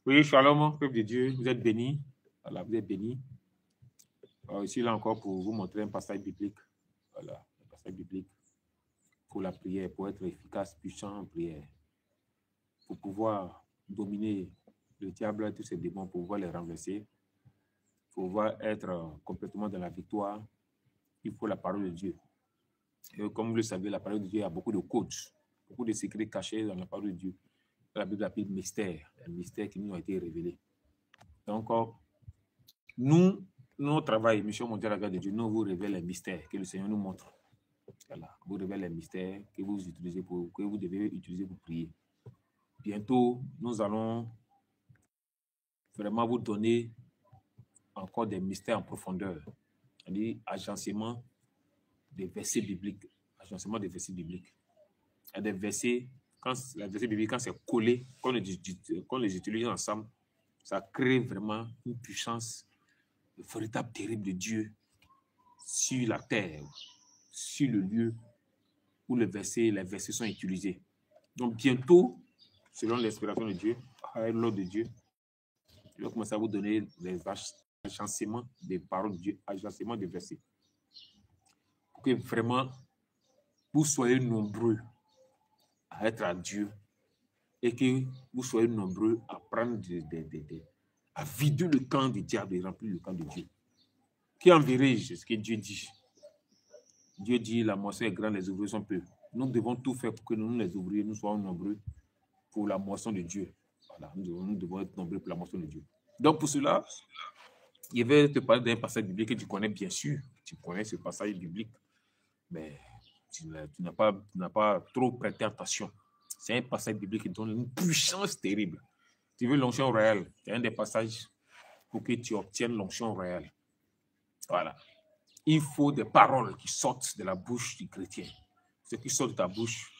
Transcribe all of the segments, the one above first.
Oui, shalom, peuple de Dieu, vous êtes bénis. Voilà, vous êtes bénis. Ici, là encore, pour vous montrer un passage biblique. Voilà, un passage biblique pour la prière, pour être efficace, puissant en prière. Pour pouvoir dominer le diable et tous ses démons, pour pouvoir les renverser, pour pouvoir être complètement dans la victoire, il faut la parole de Dieu. Et comme vous le savez, la parole de Dieu a beaucoup de codes, beaucoup de secrets cachés dans la parole de Dieu. La Bible appelle mystère, un mystère qui nous a été révélé. Donc, nous, notre travail, Mission Mondiale à la Grâce de Dieu, nous vous révèle les mystères que le Seigneur nous montre. Voilà, vous révèle les mystères que vous devez utiliser pour prier. Bientôt, nous allons vraiment vous donner encore des mystères en profondeur. C'est-à-dire agencement des versets bibliques. Agencement des versets bibliques. Il y a des versets, quand les versets bibliques, quand c'est collé, quand on les utilise ensemble, ça crée vraiment une puissance, le véritable terrible de Dieu sur la terre, sur le lieu où les versets sont utilisés. Donc bientôt, selon l'inspiration de Dieu, avec l'ordre de Dieu, je vais commencer à vous donner les agencements des paroles de Dieu, agencements des versets. Pour que vraiment vous soyez nombreux à être à Dieu et que vous soyez nombreux à prendre à vider le camp du diable et remplir le camp de Dieu. Qui enverrai-je? C'est ce que Dieu dit. Dieu dit, la moisson est grande, les ouvriers sont peu. Nous devons tout faire pour que nous, les ouvriers, nous soyons nombreux pour la moisson de Dieu. Voilà, nous devons être nombreux pour la moisson de Dieu. Donc pour cela, je vais te parler d'un passage biblique que tu connais bien sûr. Tu connais ce passage biblique, mais tu n'as pas trop prêté attention. C'est un passage biblique qui donne une puissance terrible. Tu veux l'onction royale, c'est un des passages pour que tu obtiennes l'onction royale. Voilà. Il faut des paroles qui sortent de la bouche du chrétien. Ce qui sort de ta bouche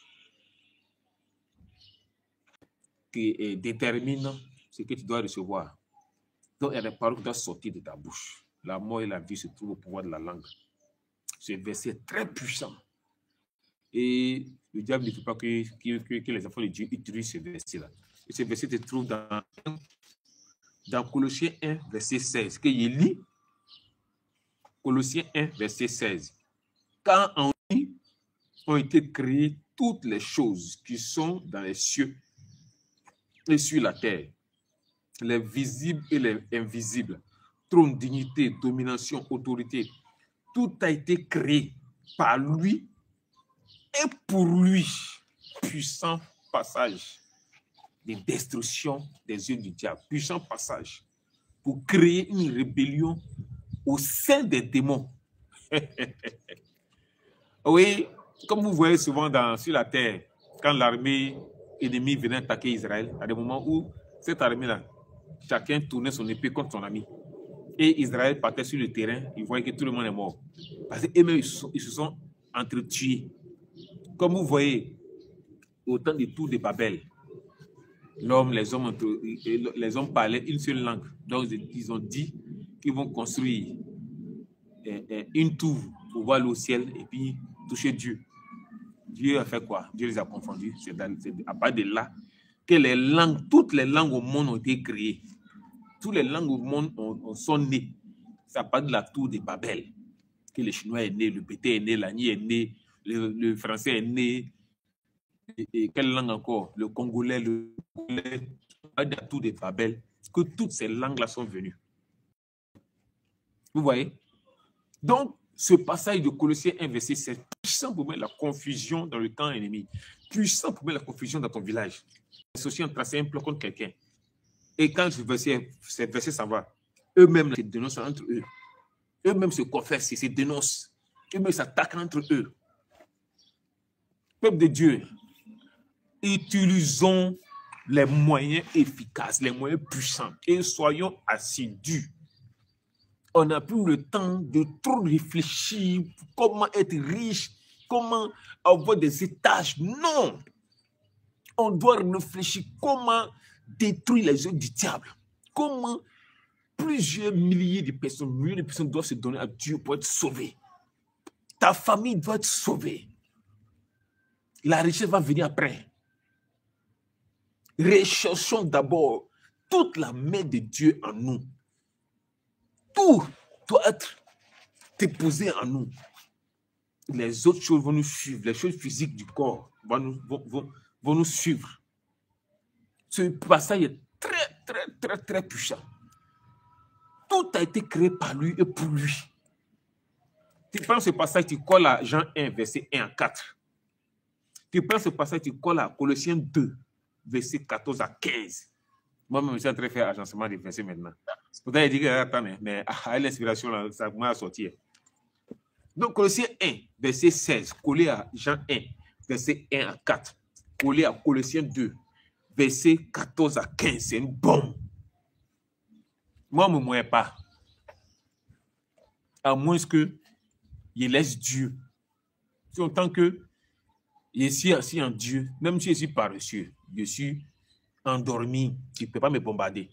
qui détermine ce que tu dois recevoir. Donc, il y a des paroles qui doivent sortir de ta bouche. La mort et la vie se trouvent au pouvoir de la langue. Ce verset est très puissant. Et le diable ne veut pas que les enfants de Dieu utilisent ce verset-là. Et ce verset se trouve dans Colossiens 1, verset 16, que je lis. Colossiens 1, verset 16. Quand en lui ont été créées toutes les choses qui sont dans les cieux et sur la terre, les visibles et les invisibles, trône, dignité, domination, autorité, tout a été créé par lui et pour lui. Puissant passage de destruction des yeux du diable, puissant passage pour créer une rébellion au sein des démons. Oui, comme vous voyez souvent sur la terre, quand l'armée ennemie venait attaquer Israël, à des moments où cette armée-là, chacun tournait son épée contre son ami. Et Israël partait sur le terrain, il voyait que tout le monde est mort. Parce qu'eux-mêmes, ils se sont entretués. Comme vous voyez, au temps du tour de Babel, les hommes parlaient une seule langue. Donc, ils ont dit qu'ils vont construire une tour pour voir le ciel et puis toucher Dieu. Dieu a fait quoi? Dieu les a confondus. C'est à part de là que toutes les langues au monde ont été créées. Toutes les langues au monde sont nées. C'est à part de la tour de Babel que le chinois est né, le bété est né, l'agni est né, le français est né. Et quelle langue encore? Le congolais, à la tour de Babel, que toutes ces langues-là sont venues. Vous voyez? Donc, ce passage de Colossiens 1, verset 7, puissant pour mettre la confusion dans le camp ennemi, puissant pour mettre la confusion dans ton village. C'est aussi un tracé un plan contre quelqu'un. Et quand ce verset s'en va, eux-mêmes se dénoncent entre eux. Eux-mêmes se confessent et se dénoncent. Eux-mêmes s'attaquent entre eux. Peuple de Dieu, utilisons les moyens efficaces, les moyens puissants et soyons assidus. On n'a plus le temps de trop réfléchir comment être riche, comment avoir des étages. Non! On doit réfléchir comment détruire les œuvres du diable. Comment plusieurs milliers de personnes doivent se donner à Dieu pour être sauvées. Ta famille doit être sauvée. La richesse va venir après. Recherchons d'abord toute la main de Dieu en nous. Tout doit être déposé en nous. Les autres choses vont nous suivre. Les choses physiques du corps vont nous suivre. Ce passage est très puissant. Tout a été créé par lui et pour lui. Tu prends ce passage, tu colles à Jean 1, verset 1 à 4. Tu prends ce passage, tu colles à Colossiens 2, verset 14 à 15. Moi-même, je suis en train de faire agencement des versets maintenant. Pourtant, il dit que attendez, mais l'inspiration, ça m'a sorti. Donc, Colossiens 1, verset 16, collé à Jean 1, verset 1 à 4. Collé à Colossiens 2, verset 14 à 15. C'est une bombe. Moi, je ne me mourrai pas. À moins que je laisse Dieu. C'est autant que je suis assis en Dieu, même si je suis paresseux, je suis endormi, tu ne peux pas me bombarder.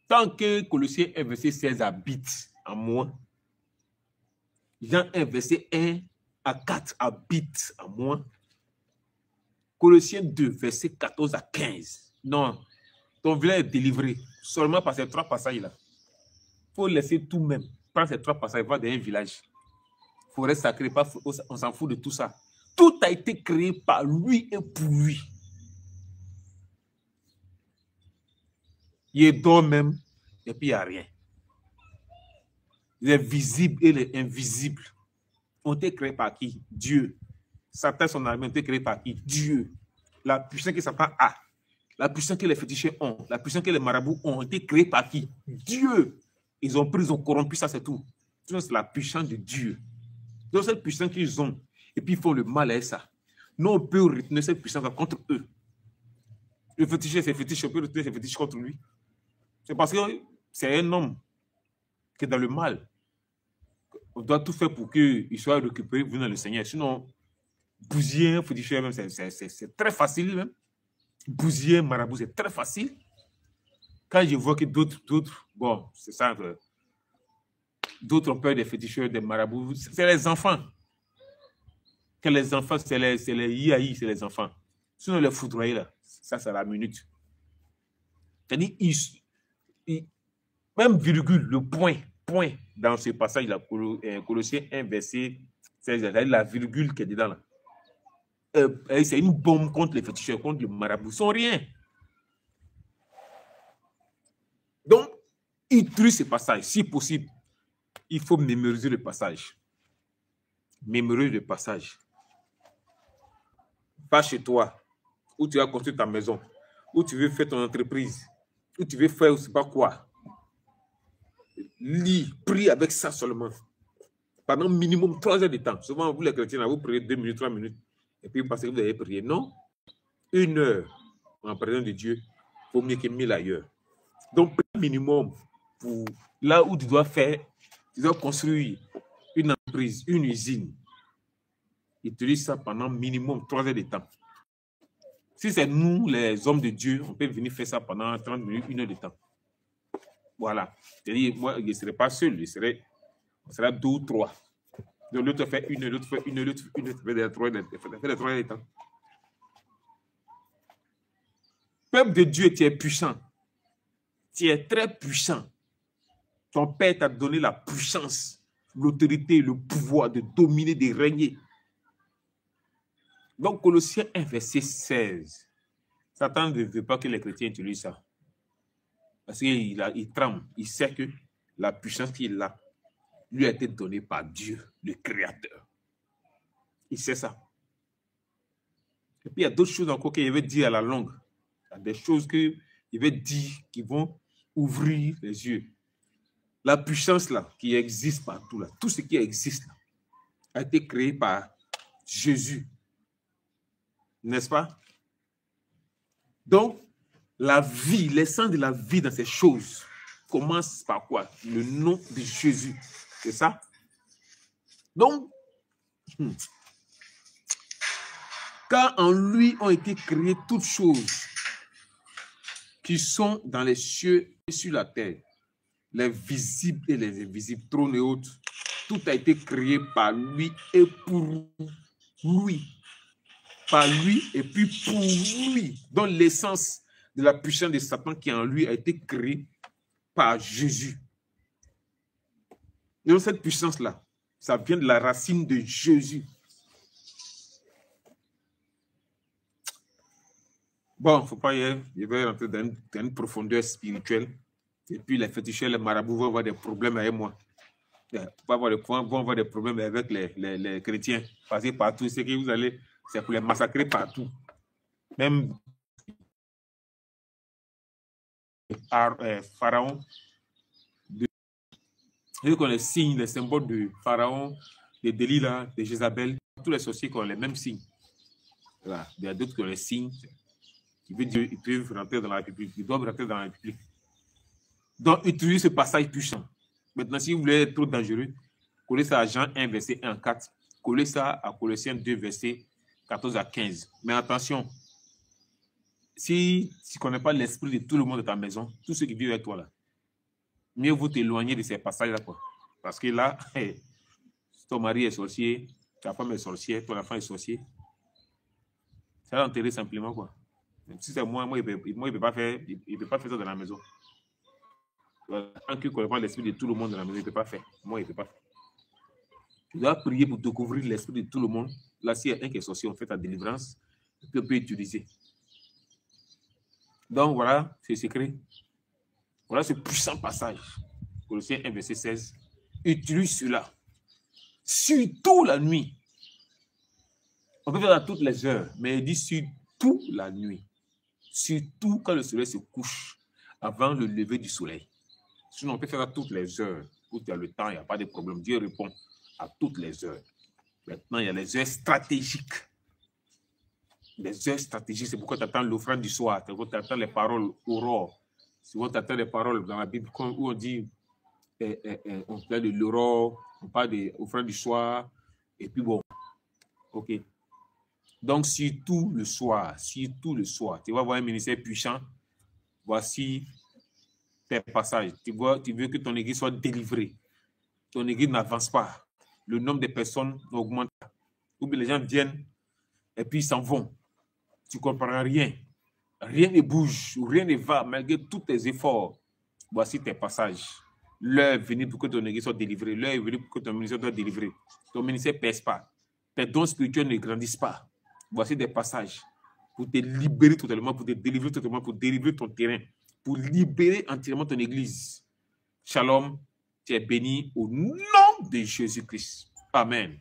Tant que Colossiens 1, verset 16 habite en moi, Jean 1, verset 1 à 4 habite en moi, Colossiens 2, verset 14 à 15. Non, ton village est délivré seulement par ces trois passages-là. Il faut laisser tout même. Prends ces trois passages, va dans un village. Forêt sacrée, on s'en fout de tout ça. Tout a été créé par lui et pour lui. Il dort même, et puis il n'y a rien. Les visibles et les invisibles ont été créés par qui? Dieu. Satan, son armée, ont été créés par qui? Dieu. La puissance que Satan a, la puissance que les féticheurs ont, la puissance que les marabouts ont été créés par qui? Dieu. Ils ont pris, ils ont corrompu, ça c'est tout. C'est la puissance de Dieu. Donc cette puissance qu'ils ont, et puis ils font le mal à ça. Nous, on peut retenir cette puissance contre eux. Le féticheur, c'est fétiche, on peut retenir ses fétiches contre lui. C'est parce que c'est un homme qui est dans le mal. On doit tout faire pour qu'il soit récupéré venant le Seigneur. Sinon, bousiller un féticheur, même, c'est très facile. Même. Bousiller un marabout, c'est très facile. Quand je vois que d'autres, bon, c'est ça, d'autres ont peur des féticheurs, des marabouts, c'est les enfants. Que les enfants, c'est les IAI, c'est les enfants. Sinon, les foudroyer, là, ça, c'est la minute. C'est-à-dire, même virgule, le point dans ce passage-là, Colossiens 1, verset 16, la virgule qui est dedans là. C'est une bombe contre les féticheurs, contre le marabout. Ils sont rien. Donc, utilise ce passage. Si possible, il faut mémoriser le passage. Mémoriser le passage. Pas chez toi, où tu as construit ta maison, où tu veux faire ton entreprise, où tu veux faire je ne sais pas quoi. Lis, prie avec ça seulement. Pendant minimum 3 heures de temps. Souvent, vous les chrétiens, vous priez 2 minutes, 3 minutes, et puis vous pensez que vous avez prié. Non, 1 heure en présence de Dieu, il faut mieux que 1000 ailleurs. Donc, minimum, pour là où tu dois faire, tu dois construire une entreprise, une usine. Utilise ça pendant minimum 3 heures de temps. Si c'est nous, les hommes de Dieu, on peut venir faire ça pendant 30 minutes, 1 heure de temps. Voilà. C'est-à-dire, moi, je ne serai pas seul, on sera 2 ou 3. Donc, l'autre fait 1 heure, l'autre fait 1 heure, l'autre fait 1 heure, fait les 3 heures de temps. Peuple de Dieu, tu es puissant. Tu es très puissant. Ton Père t'a donné la puissance, l'autorité, le pouvoir de dominer, de régner. Donc, Colossiens 1, verset 16. Satan ne veut pas que les chrétiens utilisent ça. Parce qu'il tremble. Il sait que la puissance qu'il a lui a été donnée par Dieu, le Créateur. Il sait ça. Et puis, il y a d'autres choses encore qu'il veut dire à la longue. Il y a des choses qu'il veut dire qui vont ouvrir les yeux. La puissance là, qui existe partout là, tout ce qui existe là, a été créé par Jésus. N'est-ce pas? Donc, la vie, l'essence de la vie dans ces choses commence par quoi? Le nom de Jésus. C'est ça? Donc, car en lui ont été créées toutes choses qui sont dans les cieux et sur la terre, les visibles et les invisibles, trônes et autres. Tout a été créé par lui et pour lui. Par lui et puis pour lui. Donc l'essence, de la puissance de Satan qui en lui a été créée par Jésus. Et donc cette puissance-là, ça vient de la racine de Jésus. Bon, il ne faut pas y aller. Je vais rentrer dans une profondeur spirituelle. Et puis les féticheurs, les marabouts vont avoir des problèmes avec moi. Vont avoir des problèmes avec les chrétiens. Parce que partout, c'est que vous allez, c'est pour les massacrer partout. Même Pharaon, vu qu'on les signes, les symboles de Pharaon, de Delilah, de Jézabel, tous les sorciers qui ont les mêmes signes. Voilà. Il y a d'autres qui ont les signes. Qui veut dire qu'ils peuvent rentrer dans la République. Ils doivent rentrer dans la République. Donc, utilisez ce passage puissant. Maintenant, si vous voulez être trop dangereux, collez ça à Jean 1, verset 1 à 4. Collez ça à Colossiens 2, verset 14 à 15. Mais attention, si tu ne connais pas l'esprit de tout le monde de ta maison, tous ceux qui vivent avec toi là, mieux vaut t'éloigner de ces passages-là. Parce que là, hey, ton mari est sorcier, ta femme est sorcière, ton enfant est sorcier. Ça va enterrer simplement, quoi. Si c'est moi, il ne peut pas faire ça dans la maison. Tant qu'il ne connaît pas l'esprit de tout le monde dans la maison, il ne peut pas faire. Moi, il ne peut pas faire. Tu dois prier pour découvrir l'esprit de tout le monde. Là, s'il y a un qui est sorcier, on fait ta délivrance, et puis on peut utiliser. Donc, voilà, c'est secret. Voilà ce puissant passage. Colossiens 1, verset 16. Utilise cela. Surtout la nuit. On peut faire à toutes les heures, mais il dit surtout la nuit. Surtout quand le soleil se couche, avant le lever du soleil. Sinon, on peut faire à toutes les heures. Où tu as le temps, il n'y a pas de problème. Dieu répond à toutes les heures. Maintenant, il y a les heures stratégiques. Les heures stratégiques, c'est pourquoi tu attends l'offrande du soir. C'est pourquoi tu attends les paroles aurore. C'est pourquoi tu attends les paroles dans la Bible où on dit, on parle de l'aurore, on parle de l'offrande du soir. Et puis bon, ok. Donc, surtout le soir, tu vas voir un ministère puissant. Voici tes passages. Tu veux que ton église soit délivrée. Ton église n'avance pas. Le nombre de personnes augmente. Ou bien les gens viennent et puis ils s'en vont. Tu ne comprends rien. Rien ne bouge, rien ne va, malgré tous tes efforts. Voici tes passages. L'heure est venue pour que ton église soit délivrée. L'heure est venue pour que ton ministère soit délivré. Ton ministère ne pèse pas. Tes dons spirituels ne grandissent pas. Voici des passages pour te libérer totalement, pour te délivrer totalement, pour délivrer ton terrain, pour libérer entièrement ton église. Shalom, tu es béni au nom de Jésus-Christ. Amen.